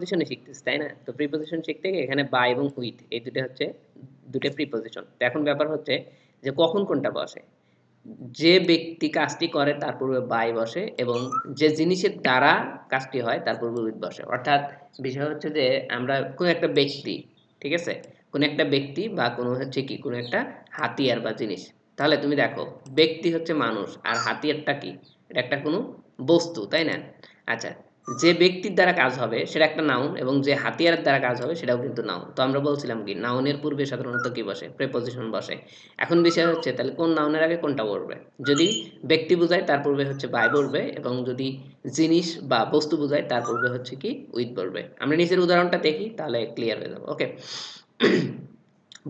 প্রিপোজিশনে শিখতেছি তাই না? তো প্রিপোজিশন শিখতে গিয়ে এখানে বাই এবং উইথ এই দুটো হচ্ছে দুটো প্রিপোজিশন। তো এখন ব্যাপার হচ্ছে যে কখন কোনটা বসে। যে ব্যক্তি কাজটি করে তার পূর্বে বাই বসে এবং যে জিনিসের দ্বারা কাজটি হয় তার পূর্বে উইথ বসে। অর্থাৎ বিষয় হচ্ছে যে আমরা কোন একটা ব্যক্তি, ঠিক আছে? কোন একটা ব্যক্তি বা কোনো হচ্ছে কি কোনো একটা হাতিয়ার বা জিনিস। তাহলে তুমি দেখো ব্যক্তি হচ্ছে মানুষ আর হাতিয়ারটা কি? এটা একটা কোনো বস্তু, তাই না? আচ্ছা, যে ব্যক্তির দ্বারা কাজ হবে সেটা একটা নাউন এবং যে হাতিয়ারের দ্বারা কাজ হবে সেটাও কিন্তু নাউন। তো আমরা বলছিলাম কি নাউনের পূর্বে সাধারণত কি বসে? প্রিপোজিশন বসে। এখন বিষয় হচ্ছে তাহলে কোন নাউনের আগে কোনটা বসবে? যদি ব্যক্তি বোঝায় তার পূর্বে হচ্ছে বাই বসবে এবং যদি জিনিস বা বস্তু বোঝায় তার পূর্বে হচ্ছে কি উইথ বসবে। আমরা নিচের উদাহরণটা দেখি তাহলে ক্লিয়ার হয়ে যাবে। ওকে,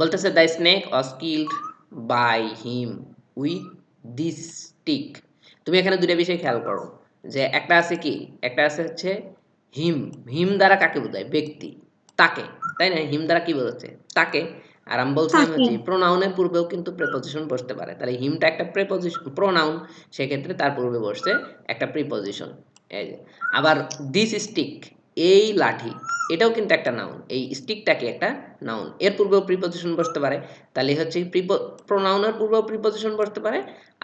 বলতেছে the snake was killed by him with this stick. তুমি এখানে দুটো বিষয় খেয়াল করো যে একটা আছে কি, একটা আছে হচ্ছে হিম। হিম দ্বারা কাকে বোঝায়? ব্যক্তি, তাকে, তাই না? হিম দ্বারা কি বোঝাচ্ছে? তাকে। আর আমি বলছিলাম তাকে। যে প্রোনাউনের পূর্বেও কিন্তু প্রিপোজিশন বসতে পারে, তাহলে হিমটা একটা প্রিপোজিশন প্রোনাউন, সেক্ষেত্রে তার পূর্বে বসছে একটা প্রিপোজিশন। এই যে আবার দিস স্টিক, এই লাঠি, এটাও কিন্তু একটা নাউন। এই স্টিকটাকে একটা নাউন, এর পূর্বেও প্রিপোজিশন বসতে পারে। তাহলে হচ্ছে প্রোনাউনের পূর্বেও প্রিপোজিশন বসতে পারে,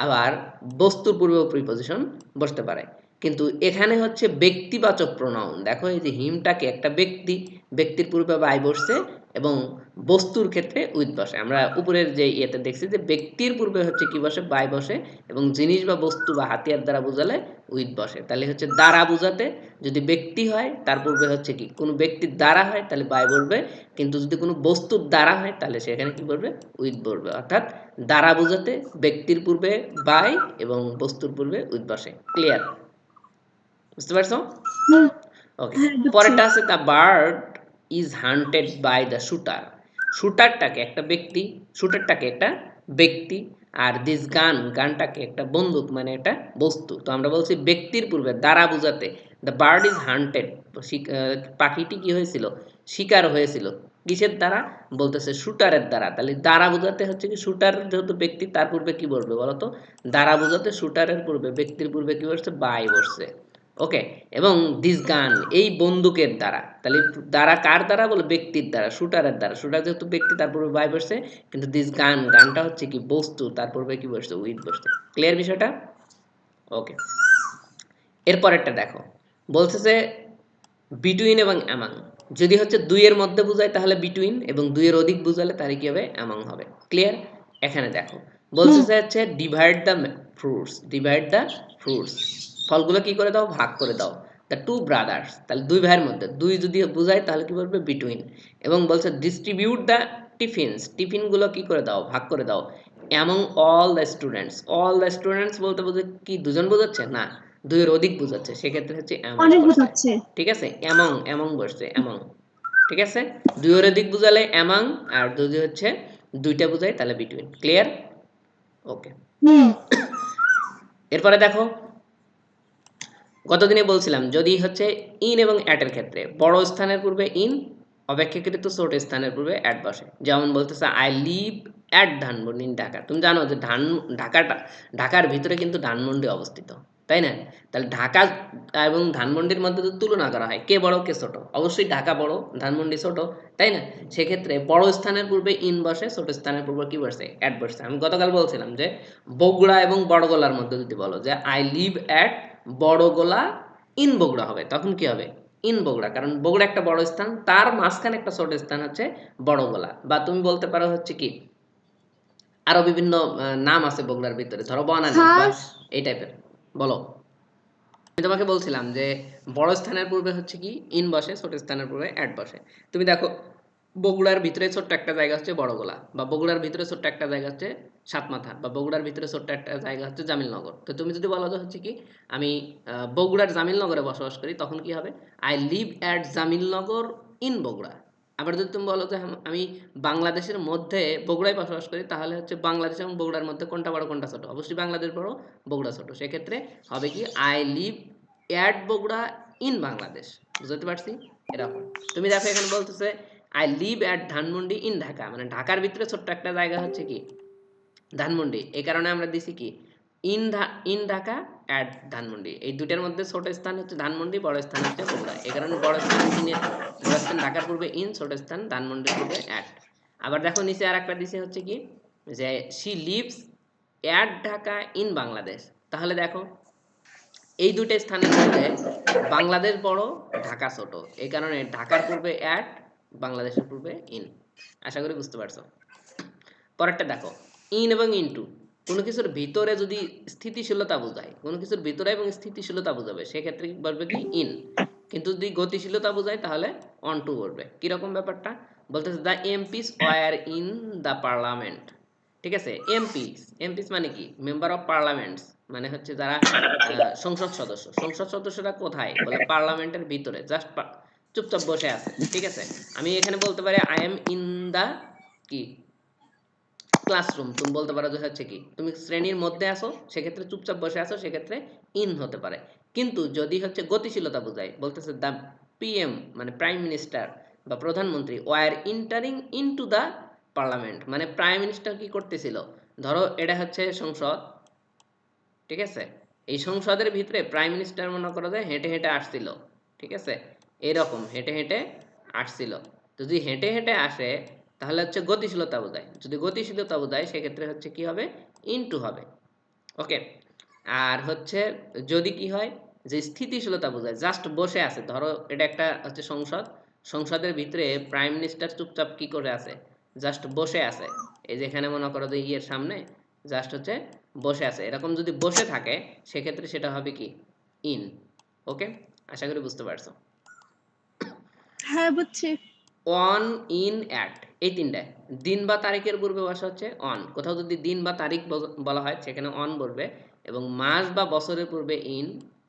আবার বস্তুর পূর্বেও প্রিপোজিশন বসতে পারে। কিন্তু এখানে হচ্ছে ব্যক্তিবাচক প্রোনাউন। দেখো এই যে হিমটাকে একটা ব্যক্তি, ব্যক্তির পূর্বে বাই বসছে এবং বস্তুর ক্ষেত্রে উইথ বসে। আমরা উপরের যে ইয়েতে দেখছি যে ব্যক্তির পূর্বে হচ্ছে কি বসে? বাই বসে এবং জিনিস বা বস্তু বা হাতিয়ার দ্বারা বোঝালে উইথ বসে। তাহলে হচ্ছে দ্বারা বোঝাতে যদি ব্যক্তি হয় তার পূর্বে হচ্ছে কি কোনো ব্যক্তির দ্বারা হয় তাহলে বাই বসবে, কিন্তু যদি কোনো বস্তুর দ্বারা হয় তাহলে সেখানে কি বলবে? উইথ বসবে। অর্থাৎ দ্বারা বোঝাতে ব্যক্তির পূর্বে বাই এবং বস্তুর পূর্বে উইথ বসে। ক্লিয়ার? বুঝতে পারছো? হুম, ওকে, হ্যাঁ বুঝছি। পরেরটা আছে the bird is hunted by the shooter. শুটারটাকে একটা ব্যক্তি, শুটারটাকে একটা ব্যক্তি, আর দিস গান, গানটাকে একটা বন্দুক মানে একটা বস্তু। তো আমরা বলছি ব্যক্তির পূর্বে দ্বারা বোঝাতে দ্য বার্ড ইজ হান্টেড, পাখিটি কি হয়েছিল? শিকার হয়েছিল। কিসের দ্বারা? বলতেছে শুটারের দ্বারা। তাহলে দ্বারা বোঝাতে হচ্ছে কি শুটার যেহেতু ব্যক্তি তার পূর্বে কি বলবে বলতো? দ্বারা বোঝাতে শুটারের পূর্বে ব্যক্তির পূর্বে কি বসছে? বাই বসছে। ওকে, এবং দিস গান, এই বন্দুকের দ্বারা। তাহলে দ্বারা কার দ্বারা? বলে ব্যক্তির দ্বারা, শুটারের দ্বারা। শুটার যেহেতু ব্যক্তি তার পূর্বে বাই বসছে, কিন্তু দিস গান, গানটা হচ্ছে কি বস্তু, তার পূর্বে কি বসছে? উইথ বসছে। ক্লিয়ার বিষয়টা? ওকে, এরপরেরটা দেখো, বলছে যে বিটুইন এবং অ্যামাং। যদি হচ্ছে দুইয়ের মধ্যে বোঝায় তাহলে বিটুইন, এবং দুইয়ের অধিক বোঝালে তাহলে কি হবে? অ্যামাং হবে। ক্লিয়ার? এখানে দেখো বলছে হুম। যে হচ্ছে divide the fruits, divide the fruits, ফলগুলো কি করে দাও? ভাগ করে দাও। দ্য টু ব্রাদার্স, তাহলে দুই ভাইয়ের মধ্যে, দুই যদি বোঝায় তাহলে কি বলবে? বিটুইন। এবং বলছে ডিস্ট্রিবিউট দ্য টিফিনস, টিফিনগুলো কি করে দাও? ভাগ করে দাও। Among all the students, all the students বলতে বোঝে কি দুজন বোঝাচ্ছে? না, দুইয়ের অধিক বোঝাচ্ছে, সেক্ষেত্রে হচ্ছে অ্যামং অনেক বসছে। বোঝাচ্ছে। ঠিক আছে, অ্যামং, অ্যামং বসছে, অ্যামং। ঠিক আছে, দুইয়ের অধিক বুঝালে অ্যামাং, আর যদি হচ্ছে দুইটা বুঝায় তাহলে বিটুইন। ক্লিয়ার? ওকে, হুম। এরপরে দেখো গতদিনে বলছিলাম যদি হচ্ছে ইন এবং অ্যাটের ক্ষেত্রে বড় স্থানের পূর্বে ইন, অপেক্ষাকৃত ছোট স্থানের পূর্বে অ্যাট বসে। যেমন বলতেছে I live at Dhanmondi in Dhaka. তুমি জানো যে ঢাকাটা, ঢাকার ভিতরে কিন্তু ধানমন্ডি অবস্থিত, তাই না? তাহলে ঢাকা এবং ধানমন্ডির মধ্যে যদি তুলনা করা হয় কে বড় কে ছোট, অবশ্যই ঢাকা বড়, ধানমন্ডি ছোট, তাই না? সেক্ষেত্রে বড় স্থানের পূর্বে ইন বসে, ছোট স্থানের পূর্বে কি বসে? অ্যাট বসে। আমি গতকাল বলছিলাম যে বগুড়া এবং বড়গোলার মধ্যে যদি বলো যে I live at Borogola in Bogura, হবে তখন কি হবে? ইন বগুড়া, কারণ বগুড়া একটা বড় স্থান, তার মাঝখানে একটা ছোট স্থান হচ্ছে বড়গোলা। বা তুমি বলতে পারো হচ্ছে কি আরো বিভিন্ন নাম আছে বগুড়ার ভিতরে, ধরো বনানী বা খাস। এই টাইপের। বলো, আমি তোমাকে বলছিলাম যে বড় স্থানের পূর্বে হচ্ছে কি ইন বসে, ছোট স্থানের পূর্বে অ্যাট বসে। তুমি দেখো বগুড়ার ভিতরে ছোট্ট একটা জায়গা হচ্ছে বড়গোলা, বা বগুড়ার ভিতরে ছোট্ট একটা জায়গা হচ্ছে সাতমাথা, বা বগুড়ার ভিতরে ছোট্ট একটা জায়গা হচ্ছে জামিলনগর। তো তুমি যদি বলো যে হচ্ছে কি আমি বগুড়ার জামিলনগরে বসবাস করি, তখন কি হবে? I live at Jamilnagar in Bogura. আবার যদি তুমি বলো যে আমি বাংলাদেশের মধ্যে বগুড়ায় বসবাস করি, তাহলে হচ্ছে বাংলাদেশ এবং বগুড়ার মধ্যে কোনটা বড় কোনটা ছোট? অবশ্যই বাংলাদেশ বড়, বগুড়া ছোট। সেক্ষেত্রে হবে কি I live at Bogura in Bangladesh. বুঝতে পারছি? এরকম। তুমি দেখো এখানে বলতেছে I live at Dhanmondi in Dhaka, মানে ঢাকার ভিতরে ছোট্ট একটা জায়গা হচ্ছে কি ধানমন্ডি। এই কারণে আমরা দিছি কি ইন ঢাকা অ্যাট ধানমন্ডি। এই দুইটার মধ্যে ছোট স্থান হচ্ছে ধানমন্ডি, বড় স্থান হচ্ছে বগুড়া। এই কারণে বড় স্থান ঢাকার পূর্বে ইন, ছোট স্থান ধানমন্ডির পূর্বে অ্যাট। আবার দেখো নিচে আরেকটা দিছে হচ্ছে কি যে she lives at Dhaka in Bangladesh. তাহলে দেখো এই দুইটা স্থানের মধ্যে বাংলাদেশ বড়, ঢাকা ছোট। এই কারণে ঢাকার পূর্বে অ্যাট, বাংলাদেশের পূর্বে ইন। আশা করি বুঝতে পারছো। পরেরটা দেখো, ইন এবং ইনটু কোনো কিছুর ভিতরে যদি স্থিতিশীলতা বোঝায়, কোনো কিছুর ভিতরে এবং স্থিতিশীলতা বোঝাবে, সেক্ষেত্রে বলবে কি ইন। কিন্তু যদি গতিশীলতা বোঝায় তাহলে অন টু বলবে। কিরকম ব্যাপারটা বলতেছে, the MPs were in the parliament. ঠিক আছে, এমপিস, এমপিস মানে কি মেম্বার অফ পার্লামেন্টস, মানে হচ্ছে যারা সংসদ সদস্য। সংসদ সদস্যরা কোথায় বলে পার্লামেন্টের ভিতরে, জাস্ট চুপচাপ বসে আছে। ঠিক আছে, আমি এখানে বলতে পারি আই এম ইন দ্য কি ক্লাসরুম, তুমি বলতে পারো যে হচ্ছে কি তুমি শ্রেণীর মধ্যে আসো, সেক্ষেত্রে চুপচাপ বসে আসো, সেক্ষেত্রে ইন হতে পারে। কিন্তু যদি হচ্ছে গতিশীলতা বোঝায়, বলতেছে দ্য পিএম মানে প্রাইম মিনিস্টার বা প্রধানমন্ত্রী were entering into the parliament, মানে প্রাইম মিনিস্টার কি করতেছিল, ধরো এটা হচ্ছে সংসদ, ঠিক আছে, এই সংসদের ভিতরে প্রাইম মিনিস্টার মনে করো যে হেঁটে হেঁটে আসছিল। ঠিক আছে, এরকম হেঁটে হেঁটে আসছিল। তো যদি হেঁটে হেঁটে আসে তাহলে হচ্ছে গতিশীলতা বোঝায়। যদি গতিশীলতা বোঝায় সেক্ষেত্রে হচ্ছে কি হবে, ইনটু হবে। ওকে। আর হচ্ছে যদি কি হয় যে স্থিতিশীলতা বোঝায়, জাস্ট বসে আছে, ধরো এটা একটা হচ্ছে সংসদ, সংসদের ভিতরে প্রাইম মিনিস্টার চুপচাপ কি করে আছে, জাস্ট বসে আছে। এই যেখানে মনে করো যে ইয়ের সামনে জাস্ট হচ্ছে বসে আছে, এরকম যদি বসে থাকে সেক্ষেত্রে সেটা হবে কি ইন। ওকে, আশা করি বুঝতে পারছো। হ্যাঁ বুঝছি। অন, ইন, অ্যাট, এই তিনটায় দিন বা তারিখের পূর্বে বসা হচ্ছে অন। কোথাও যদি দিন বা তারিখ বলা হয় সেখানে অন বলবে, এবং মাস বা বছরের পূর্বে ইন,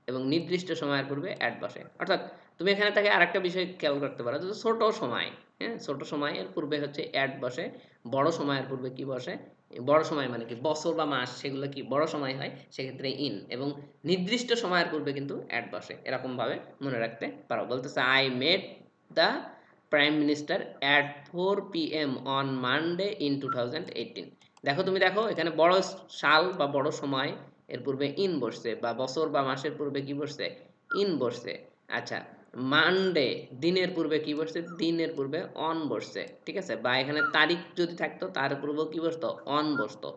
এবং নির্দিষ্ট সময়ের পূর্বে অ্যাট বসে। অর্থাৎ তুমি এখানে থেকে আরেকটা বিষয় খেয়াল করতে পারো, যে ছোট সময়, হ্যাঁ ছোট সময়ের পূর্বে হচ্ছে অ্যাট বসে, বড় সময়ের পূর্বে কি বসে, বড় সময় মানে কি বছর বা মাস, সেগুলো কি বড় সময় হয়, সেক্ষেত্রে ইন, এবং নির্দিষ্ট সময়ের পূর্বে কিন্তু অ্যাট বসে। এরকম ভাবে মনে রাখতে পারো। বলতেছে I made the prime minister at 4 PM on Monday in 2018। দেখো তুমি দেখো এখানে বড় সাল বা বড় সময় এর পূর্বে ইন বসছে, বা বছর বা মাসের পূর্বে কি বসছে, ইন বসছে। আচ্ছা, মানডে দিনের পূর্বে কি বসছে, দিনের পূর্বে অন বসছে। ঠিক আছে, বা এখানে তারিখ যদি থাকতো তার পূর্বেও কি বসতো, অন বসতো।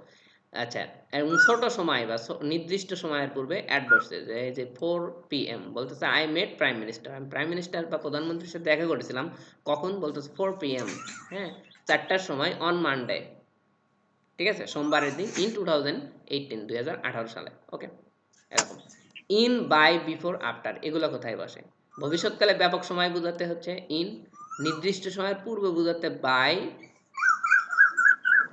আচ্ছা, এবং ছোট সময় বা নির্দিষ্ট সময়ের পূর্বে অ্যাড বসছে, যে এই যে 4 PM বলতেছে আই মেট প্রাইম মিনিস্টার, আমি প্রাইম মিনিস্টার বা প্রধানমন্ত্রীর সাথে দেখা করেছিলাম কখন, বলতেছে 4 PM, হ্যাঁ 4টার সময় অন মানডে। ঠিক আছে, সোমবারের দিন ইন 2018, 2018 সালে। ওকে, এরকম ইন, বাই, বিফোর, আফটার এগুলো কোথায় বসে, ভবিষ্যৎকালে ব্যাপক সময় বোঝাতে হচ্ছে ইন, নির্দিষ্ট সময়ের পূর্বে বোঝাতে বাই,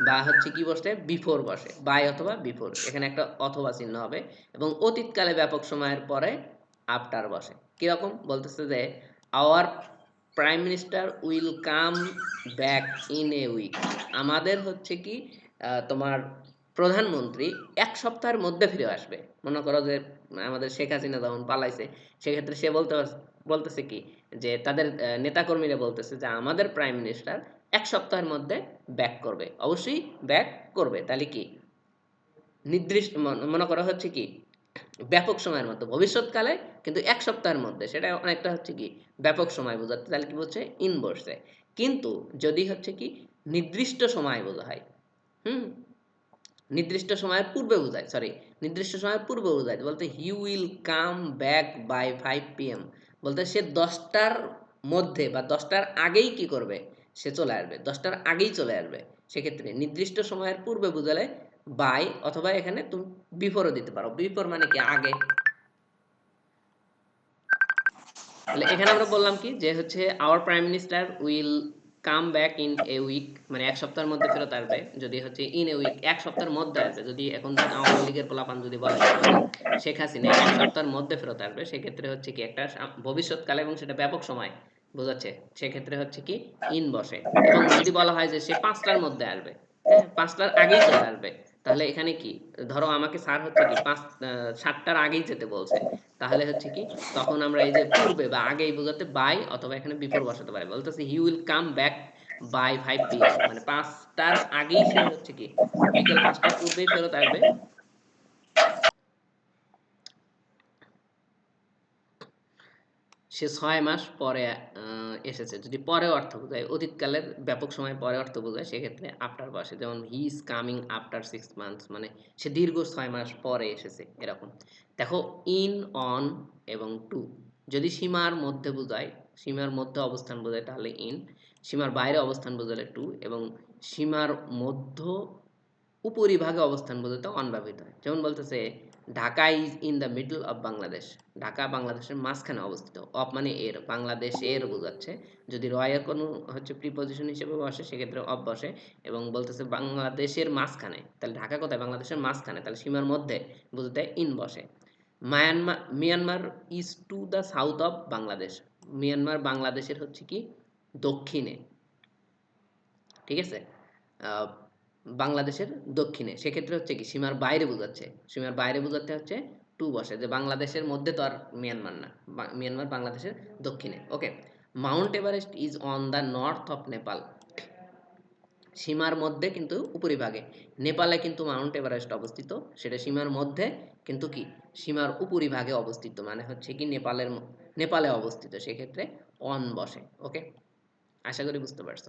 বা হচ্ছে কি বসে বিফোর বসে, বাই অথবা বিফোর, এখানে একটা অথবা চিহ্ন হবে। এবং অতীতকালে ব্যাপক সময়ের পরে আফটার বসে। কিরকম বলতেছে যে our prime minister will come back in a week, আমাদের হচ্ছে কি তোমার প্রধানমন্ত্রী 1 সপ্তাহের মধ্যে ফিরে আসবে। মনে করো যে আমাদের শেখ হাসিনা যখন পালাইছে, সেক্ষেত্রে সে বলতেছে কি যে তাদের নেতাকর্মীরা বলতেছে যে আমাদের প্রাইম মিনিস্টার 1 সপ্তাহের মধ্যে ব্যাক করবে, অবশ্যই ব্যাক করবে। তাহলে কি নির্দিষ্ট মনে করা হচ্ছে কি ব্যাপক সময়ের মধ্যে, ভবিষ্যৎকালে কিন্তু 1 সপ্তাহের মধ্যে, সেটা অনেকটা হচ্ছে কি ব্যাপক সময় বোঝাতে, তাহলে কি বলছে ইন বসছে। কিন্তু যদি হচ্ছে কি নির্দিষ্ট সময় বোঝা হয়, হুম নির্দিষ্ট সময়ের পূর্বে বোঝায়, সরি নির্দিষ্ট সময়ের পূর্বে বোঝায়, বলতে he will come back by 5 PM, বলতে সে 10টার মধ্যে বা 10টার আগেই কি করবে, সে চলে আসবে, 10টার আগেই চলে আসবে। সেক্ষেত্রে নির্দিষ্ট সময়ের পূর্বে বোঝালে বাই, অথবা এখানে তুমি বিফোরও দিতে পারো, বিফোর মানে কি আগে। তাহলে এখানে আমরা বললাম কি যে হচ্ছে our prime minister will come back in a week, মানে 1 সপ্তাহের মধ্যে ফেরত আসবে। যদি হচ্ছে ইন এ উইক 1 সপ্তাহের মধ্যে আসবে, যদি এখন আওয়ামী লীগের পোলাপান যদি বলে শেখ হাসিনা 1 সপ্তাহের মধ্যে ফেরত আসবে, সেক্ষেত্রে হচ্ছে কি একটা ভবিষ্যৎকালে এবং সেটা ব্যাপক সময় বোঝাচ্ছে, সেক্ষেত্রে হচ্ছে কি ইন বসে। এবং যদি বলা হয় যে সে 5টার মধ্যে আসবে, হ্যাঁ 5টার আগেই চলে আসবে, তাহলে এখানে কি ধরো আমাকে স্যার হচ্ছে কি 7টার আগেই যেতে বলছে, তাহলে হচ্ছে কি তখন আমরা এই যে পূর্বে বা আগেই বোঝাতে বাই অথবা এখানে বিফোর বসাতে পারি। বলতেছে he will come back by 5 PM, মানে 5টার আগেই সে হচ্ছে কি বিকেল 5টার পূর্বেই ফেরত আসবে। সে ৬ মাস পরে এসেছে। যদি পরে অর্থ বোঝায়, অতীতকালের ব্যাপক সময় পরে অর্থ বোঝায় সেক্ষেত্রে আফটার বসে। যেমন he is coming after 6 months মানে সে দীর্ঘ ৬ মাস পরে এসেছে এরকম। দেখো ইন, অন এবং টু যদি সীমার মধ্যে বোঝায়, সীমার মধ্যে অবস্থান বোঝায় তাহলে ইন, সীমার বাইরে অবস্থান বোঝালে টু এবং সীমার মধ্য উপরিভাগে অবস্থান বোঝাতে অন ব্যবহৃত হয়। যেমন বলতেছে Dhaka is in the middle of Bangladesh, Dhaka বাংলাদেশের মাঝখানে অবস্থিত। অফ মানে এর, বাংলাদেশের বোঝাচ্ছে। যদি রয়ের কোনো হচ্ছে প্রিপজিশন হিসেবে বসে সেক্ষেত্রে অফ বসে এবং বলতেছে বাংলাদেশের মাঝখানে, তাহলে ঢাকা কোথায়, বাংলাদেশের মাঝখানে, তাহলে সীমার মধ্যে বোঝাতে ইন বসে। Myanmar is to the south of Bangladesh, Myanmar বাংলাদেশের হচ্ছে কি দক্ষিণে, ঠিক আছে, বাংলাদেশের দক্ষিণে, সেক্ষেত্রে হচ্ছে কি সীমার বাইরে বোঝাচ্ছে, সীমার বাইরে বোঝাতে হচ্ছে টু বসে, যে বাংলাদেশের মধ্যে তো আর মিয়ানমার না, মিয়ানমার বাংলাদেশের দক্ষিণে। Okay, mount Everest is on the north of Nepal, সীমার মধ্যে কিন্তু উপরিভাগে, নেপালে কিন্তু মাউন্ট এভারেস্ট অবস্থিত, সেটা সীমার মধ্যে কিন্তু কি সীমার উপরিভাগে অবস্থিত, মানে হচ্ছে কি নেপালে অবস্থিত, সেক্ষেত্রে অন বসে। ওকে, আশা করি বুঝতে পারছো।